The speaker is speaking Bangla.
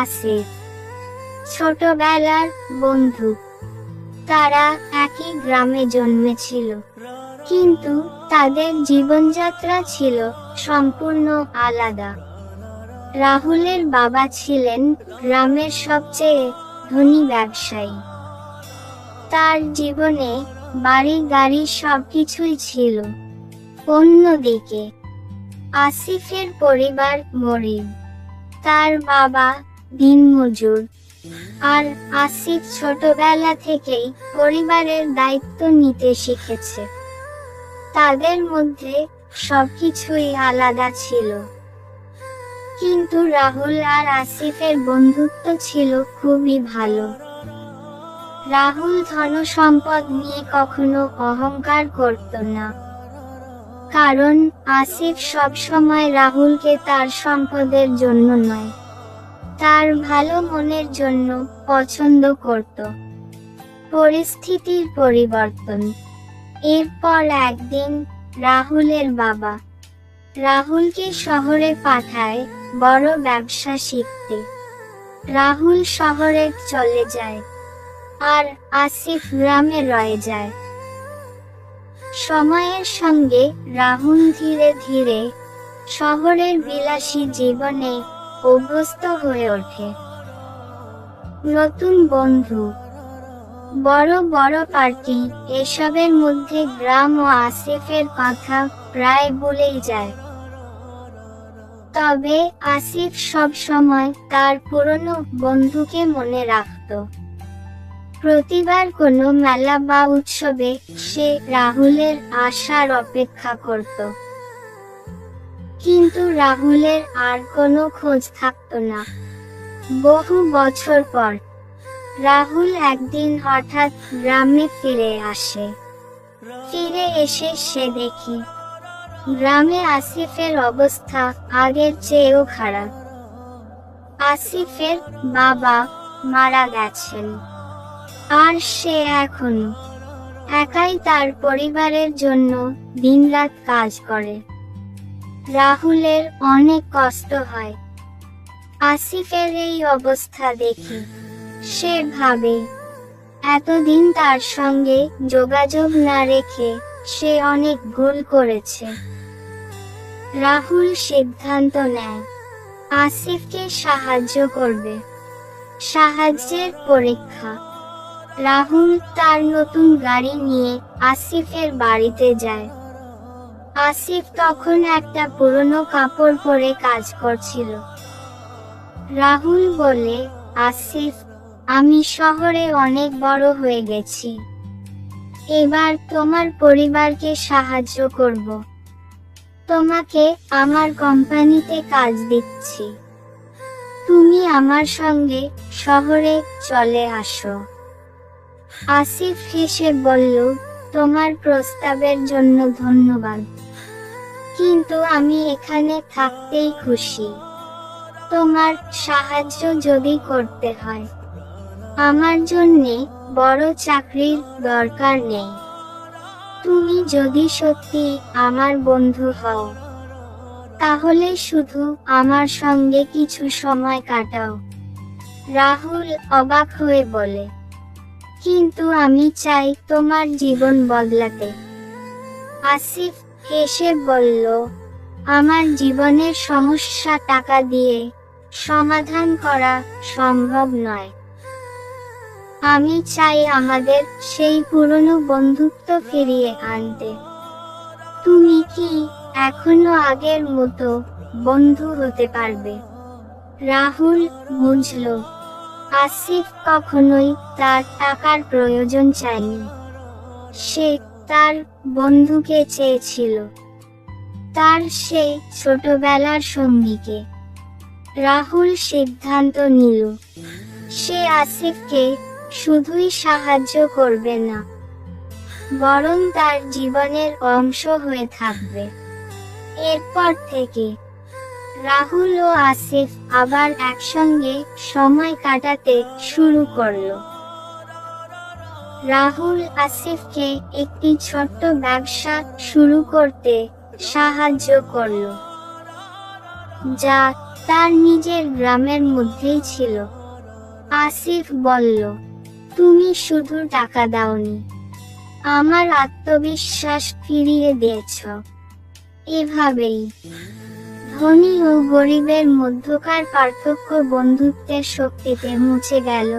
আসিফ ছোটবেলার বন্ধু। তারা একই গ্রামে জন্মেছিল, কিন্তু তাদের জীবনযাত্রা ছিল সম্পূর্ণ আলাদা। রাহুলের বাবা ছিলেন গ্রামের সবচেয়ে ধনী ব্যবসায়ী। তার জীবনে বাড়ি গাড়ি সবকিছুই ছিল। অন্যদিকে আসিফের পরিবার গরিব। তার বাবা দিনমজুর, আর আসিফ ছোটবেলা থেকেই পরিবারের দায়িত্ব নিতে শিখেছে। তাদের মধ্যে সবকিছুই আলাদা ছিল, কিন্তু রাহুল আর আসিফের বন্ধুত্ব ছিল খুবই ভালো। রাহুল ধনসম্পদ নিয়ে কখনো অহংকার করত না, কারণ আসিফ সবসময় রাহুলকে তার সম্পদের জন্য নয়, তার ভালো মনের জন্য পছন্দ করত। পরিস্থিতির পরিবর্তন। এরপর একদিন রাহুলের বাবা রাহুলকে শহরে পাঠায় বড় ব্যবসা শিখতে। রাহুল শহরে চলে যায়, আর আসিফ গ্রামে রয়ে যায়। সময়ের সঙ্গে রাহুল ধীরে ধীরে শহরের বিলাসী জীবনে অভ্যস্ত হয়ে ওঠে। নতুন বন্ধু, বড় বড় পার্টি, এসবের মধ্যে গ্রাম ও আসিফের কথা প্রায় ভুলেই যায়। তবে আসিফ সব সময় তার পুরনো বন্ধুকে মনে রাখত। প্রতিবার কোনো মেলা বা উৎসবে সে রাহুলের আসার অপেক্ষা করত, কিন্তু রাহুলের আর কোনো খোঁজ থাকত না। বহু বছর পর রাহুল একদিন হঠাৎ গ্রামে ফিরে আসে। ফিরে এসে সে দেখে গ্রামে আসিফের অবস্থা আগের চেয়েও খারাপ। আসিফের বাবা মারা গেছেন, আর সে এখন একাই তার পরিবারের জন্য দিনরাত কাজ করে। রাহুলের অনেক কষ্ট হয়। আসিফের এই অবস্থা দেখে সে ভাবে, এতদিন তার সঙ্গে যোগাযোগ না রেখে সে অনেক ভুল করেছে। রাহুল সিদ্ধান্ত নেয় আসিফকে সাহায্য করবে। সাহায্যের পরীক্ষা। রাহুল তার নতুন গাড়ি নিয়ে আসিফের বাড়িতে যায়। আসিফ তখন একটা পুরনো কাপড় পরে কাজ করছিল। রাহুল বলে, আসিফ, আমি শহরে অনেক বড় হয়ে গেছি, এবার তোমার পরিবারকে সাহায্য করব। তোমাকে আমার কোম্পানিতে কাজ দিচ্ছি, তুমি আমার সঙ্গে শহরে চলে আসো। আসিফ হেসে বলল, তোমার প্রস্তাবের জন্য ধন্যবাদ, কিন্তু আমি এখানে থাকতেই খুশি। তোমার সাহায্য যদি করতে হয়, আমার জন্যে বড় চাকরির দরকার নেই। তুমি যদি সত্যি আমার বন্ধু হও, তাহলে শুধু আমার সঙ্গে কিছু সময় কাটাও। রাহুল অবাক হয়ে বলে, কিন্তু আমি চাই তোমার জীবন বদলাতে। আসিফ হেসে বলল, আমার জীবনের সমস্যা টাকা দিয়ে সমাধান করা সম্ভব নয়। আমি চাই আমাদের সেই পুরনো বন্ধুত্ব ফিরিয়ে আনতে। তুমি কি এখনো আগের মতো বন্ধু হতে পারবে? রাহুল বুঝল আসিফ কখনোই তার টাকার প্রয়োজন চায়নি। সে তার বন্ধুকে চেয়েছিল, তার সেই ছোটবেলার সঙ্গীকে। রাহুল সিদ্ধান্ত নিল, সে আসিফকে শুধুই সাহায্য করবে না, বরং তার জীবনের অংশ হয়ে থাকবে। এরপর থেকে রাহুল ও আসিফ আবার একসঙ্গে সময় কাটাতে শুরু করলো। রাহুল আসিফকে একটি ছোট্ট ব্যবসা শুরু করতে সাহায্য করলো, যা তার নিজের গ্রামের মধ্যেই ছিল। আসিফ বলল, তুমি শুধু টাকা দাওনি, আমার আত্মবিশ্বাস ফিরিয়ে দিয়েছ। এভাবেই ধনী ও গরিবের মধ্যকার পার্থক্য বন্ধুত্বের শক্তিতে মুছে গেল।